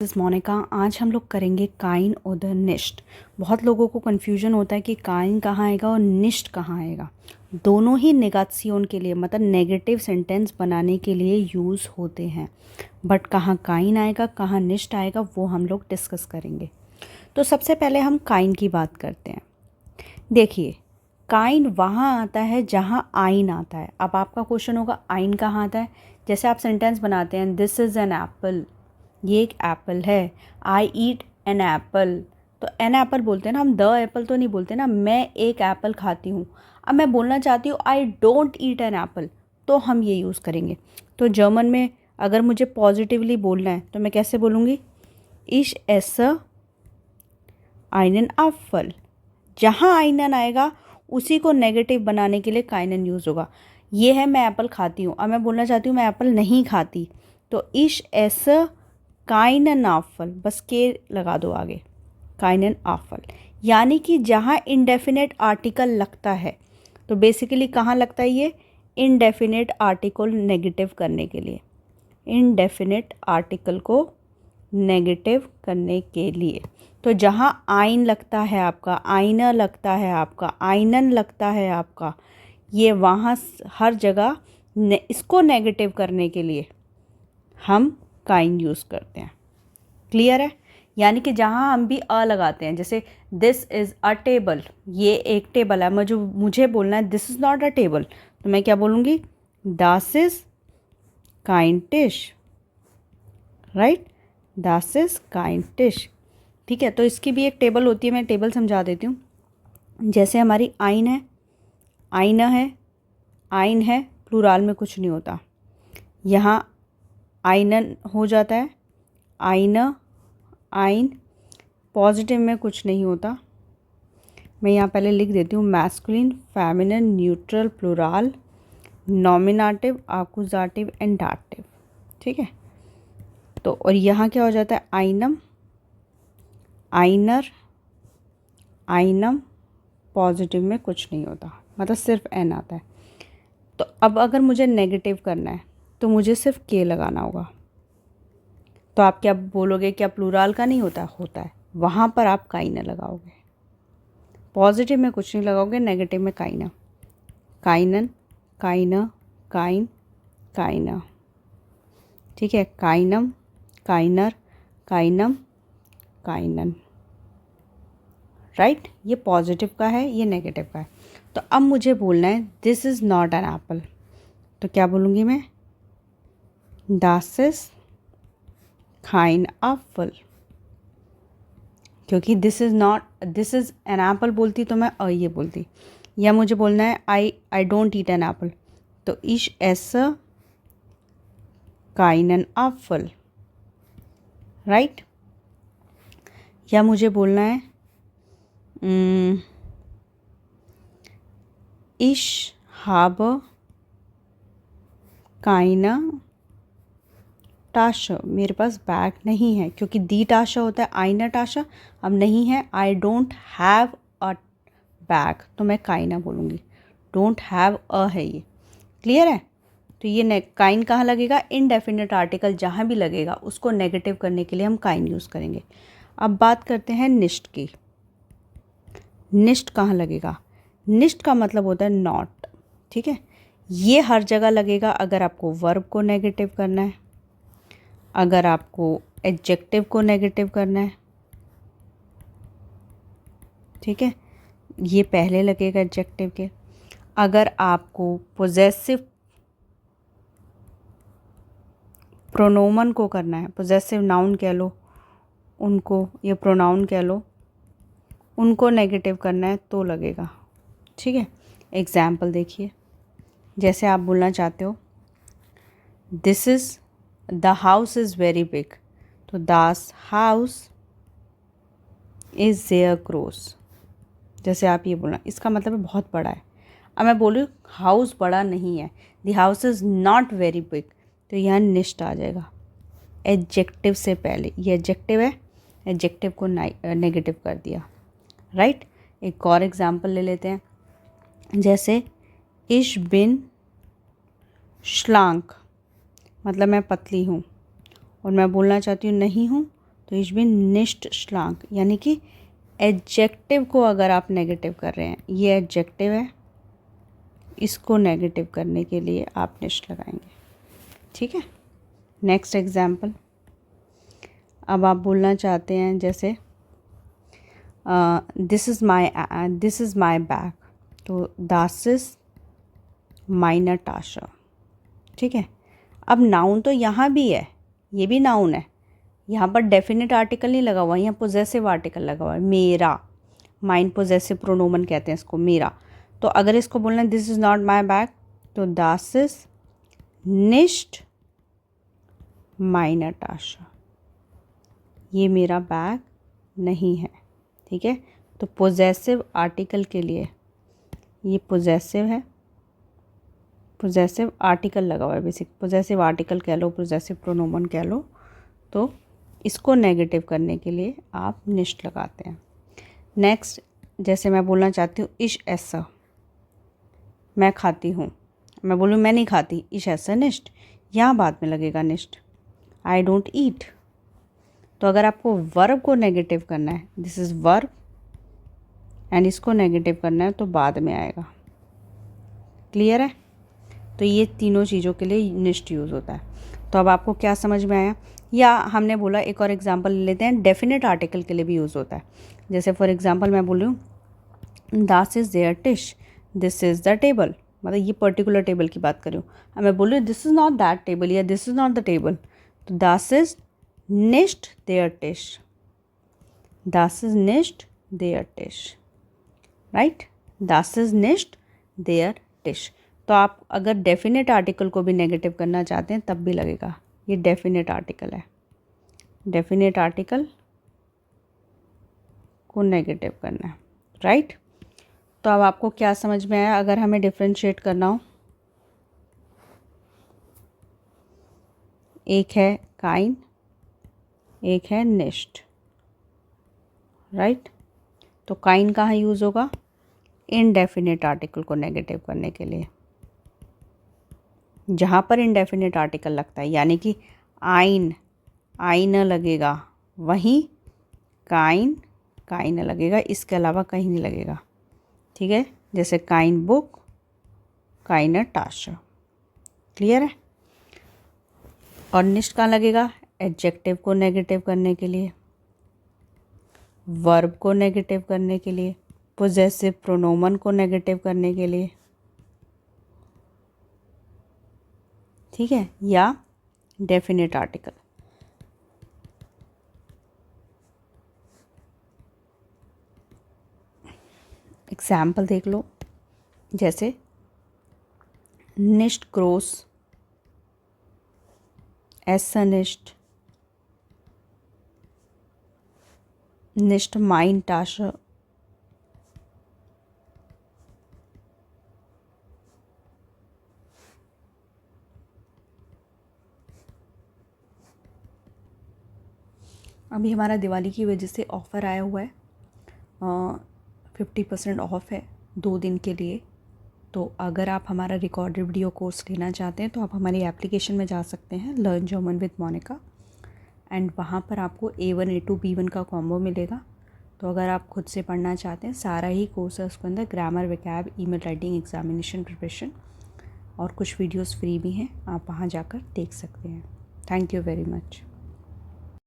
This Monika. आज हम लोग करेंगे काइन और द निश्ट। बहुत लोगों को कन्फ्यूजन होता है कि काइन कहाँ आएगा और निश्ट कहाँ आएगा। दोनों ही नेगेशियन के लिए मतलब नेगेटिव सेंटेंस बनाने के लिए यूज़ होते हैं, बट कहाँ काइन आएगा कहाँ निश्ट आएगा वो हम लोग डिस्कस करेंगे। तो सबसे पहले हम काइन की बात करते हैं। देखिए, काइन वहाँ आता है जहाँ आइन आता है। अब आपका क्वेश्चन होगा आइन कहाँ आता है। जैसे आप सेंटेंस बनाते हैं, दिस इज़ एन एप्पल, ये एक एप्पल है। आई ईट एन एप्पल, तो एन एप्पल बोलते हैं ना हम, द एप्पल तो नहीं बोलते ना। मैं एक एप्पल खाती हूँ। अब मैं बोलना चाहती हूँ I don't eat an apple, तो हम ये यूज़ करेंगे। तो जर्मन में अगर मुझे पॉजिटिवली बोलना है तो मैं कैसे बोलूँगी? इश एसे einen एप्पल। जहाँ आइनन आएगा उसी को नेगेटिव बनाने के लिए काइनन यूज़ होगा। ये है मैं एप्पल खाती हूँ। अब मैं बोलना चाहती हूँ मैं एप्पल नहीं खाती, तो इश एसे काइनन एप्पल, बस के लगा दो आगे, काइनन एप्पल। यानी कि जहाँ इंडेफिनेट आर्टिकल लगता है, तो बेसिकली कहाँ लगता है ये? इनडेफिनेट आर्टिकल नेगेटिव करने के लिए, इनडेफिनेट आर्टिकल को नेगेटिव करने के लिए। तो जहाँ आइन लगता है आपका, आईना लगता है आपका, आइनन लगता है आपका, ये वहाँ हर जगह इसको नेगेटिव करने के लिए हम काइन यूज़ करते हैं। क्लियर है? यानी कि जहाँ हम भी अ लगाते हैं, जैसे दिस इज़ अ टेबल, ये एक टेबल है। मुझे बोलना है this is not a table, तो मैं क्या बोलूँगी? दास इज़ काइन टिश, राइट? दास इज़ काइन टिश। ठीक है, तो इसकी भी एक टेबल होती है, मैं टेबल समझा देती हूँ। जैसे हमारी आइन है, आईना है, आइन है, प्लूराल में कुछ नहीं होता। यहाँ आइनन हो जाता है, आईना, आइन। पॉजिटिव में कुछ नहीं होता। मैं यहाँ पहले लिख देती हूँ, masculine, feminine, neutral, plural, nominative, accusative and dative. ठीक है, तो और यहाँ क्या हो जाता है? आइनम, आइनर, आइनम। पॉजिटिव में कुछ नहीं होता, मतलब सिर्फ एन आता है। तो अब अगर मुझे नेगेटिव करना है तो मुझे सिर्फ के लगाना होगा। तो आप क्या बोलोगे? क्या प्लूराल का नहीं होता? होता है। वहाँ पर आप काइना लगाओगे। पॉजिटिव में कुछ नहीं लगाओगे, नेगेटिव में काइना, काइनन, काइना, काइन, काइना। ठीक है, काइनम, काइनर, काइनम, काइनन। राइट? ये पॉजिटिव का है, ये नेगेटिव का है। तो अब मुझे बोलना है this is not an apple, तो क्या बोलूँगी मैं? Das ist kein Apfel। क्योंकि this is not, this is an apple बोलती तो मैं ये बोलती। या मुझे बोलना है I don't eat an apple, तो इश esse keinen Apfel, राइट? या मुझे बोलना है ich habe keine टाशा, मेरे पास बैग नहीं है, क्योंकि दी टाशा होता है आईना टाशा, अब नहीं है। I don't have a bag, तो मैं काइना बोलूँगी। डोंट हैव अ है ये। क्लियर है? तो ये काइन कहाँ लगेगा? इनडेफिनेट आर्टिकल जहाँ भी लगेगा उसको नेगेटिव करने के लिए हम काइन यूज़ करेंगे। अब बात करते हैं निश्ट की। निश्ट कहाँ लगेगा? निश्ट का मतलब होता है नॉट। ठीक है, ये हर जगह लगेगा अगर आपको वर्ब को नेगेटिव करना है, अगर आपको एडजेक्टिव को नेगेटिव करना है। ठीक है, ये पहले लगेगा एडजेक्टिव के। अगर आपको पोजेसिव प्रोनोमन को करना है, पोजेसिव नाउन कह लो उनको, या प्रोनाउन कह लो, उनको नेगेटिव करना है तो लगेगा। ठीक है, एग्जाम्पल देखिए। जैसे आप बोलना चाहते हो this is the house is very big, तो दास हाउस इज़ देयर क्रोस। जैसे आप ये बोलना, इसका मतलब बहुत बड़ा है। अब मैं बोलूँ हाउस बड़ा नहीं है, the house is not very big, तो यहाँ निश्ट आ जाएगा एडजेक्टिव से पहले। ये एडजेक्टिव है, एडजेक्टिव को नेगेटिव कर दिया। राइट? एक और एग्जाम्पल ले लेते हैं। जैसे इश बिन श्लांक, मतलब मैं पतली हूँ, और मैं बोलना चाहती हूँ नहीं हूँ, तो ich bin nicht schlank, यानी कि एडजेक्टिव को अगर आप नेगेटिव कर रहे हैं, ये एडजेक्टिव है, इसको नेगेटिव करने के लिए आप nicht लगाएंगे, ठीक है। नेक्स्ट एग्जाम्पल, अब आप बोलना चाहते हैं जैसे दिस इज़ माई बैग, तो das ist meine Tasche, ठीक है। अब नाउन तो यहाँ भी है, ये भी नाउन है, यहाँ पर डेफिनेट आर्टिकल नहीं लगा हुआ, यहाँ पोजेसिव आर्टिकल लगा हुआ है, मेरा, माइन पोजेसिव प्रोनोमन कहते हैं इसको, मेरा। तो अगर इसको बोलना है this is not my bag, तो das ist nicht meine Tasche, ये मेरा बैग नहीं है, ठीक है। तो पोजेसिव आर्टिकल के लिए ये पोजेसिव है, पोजेसिव आर्टिकल लगा हुआ है, बेसिक पोजेसिव आर्टिकल कह लो, पोजेसिव प्रोनोमन कह लो, तो इसको नेगेटिव करने के लिए आप nicht लगाते हैं। नेक्स्ट, जैसे मैं बोलना चाहती हूँ ich esse, मैं खाती हूँ, मैं बोलूँ मैं नहीं खाती, ich esse nicht, यहाँ बाद में लगेगा nicht, I don't eat। तो अगर आपको वर्ब को नेगेटिव करना है, दिस इज़ वर्ब, एंड इसको नेगेटिव करना है तो बाद में आएगा, क्लियर है। तो ये तीनों चीज़ों के लिए nicht यूज़ होता है। तो अब आपको क्या समझ में आया, या हमने बोला एक और एग्जांपल ले लेते हैं, डेफिनेट आर्टिकल के लिए भी यूज़ होता है। जैसे फॉर एग्जांपल मैं बोलूँ das is their dish, this is the table, मतलब ये पर्टिकुलर टेबल की बात कर रही हूँ। अब मैं बोल रही हूँ this is not that table या this is not the table, तो das is nicht their dish, das is nicht their dish, right, das is nicht their dish। तो आप अगर डेफिनेट आर्टिकल को भी नेगेटिव करना चाहते हैं तब भी लगेगा, ये डेफिनेट आर्टिकल है, डेफिनेट आर्टिकल को नेगेटिव करना है, राइट। तो अब आपको क्या समझ में आया, अगर हमें डिफ्रेंशिएट करना हो, एक है काइन, एक है nicht, राइट। तो काइन कहाँ यूज़ होगा, इनडेफिनेट आर्टिकल को नेगेटिव करने के लिए, जहाँ पर इनडेफिनेट आर्टिकल लगता है, यानी कि आइन लगेगा, वहीं काइन लगेगा, इसके अलावा कहीं नहीं लगेगा, ठीक है। जैसे काइन बुक, काइन टाशा, क्लियर है। और nicht कहाँ लगेगा, एडजेक्टिव को नेगेटिव करने के लिए, वर्ब को नेगेटिव करने के लिए, पोजेसिव प्रोनोमन को नेगेटिव करने के लिए, ठीक है, या डेफिनेट आर्टिकल। एग्जाम्पल देख लो, जैसे nicht groß, esse nicht mein Tasche, अभी हमारा दिवाली की वजह से ऑफ़र आया हुआ है, 50% ऑफ है 2 दिन के लिए। तो अगर आप हमारा रिकॉर्डेड वीडियो कोर्स लेना चाहते हैं तो आप हमारी एप्लीकेशन में जा सकते हैं, learn German with Monika, and वहाँ पर आपको A1 A2 B1 का कॉम्बो मिलेगा। तो अगर आप खुद से पढ़ना चाहते हैं, सारा ही कोर्स है उसके अंदर, grammar, vocab, email writing, examination preparation, और कुछ वीडियोस फ्री भी हैं, आप वहाँ जाकर देख सकते हैं। Thank you very much.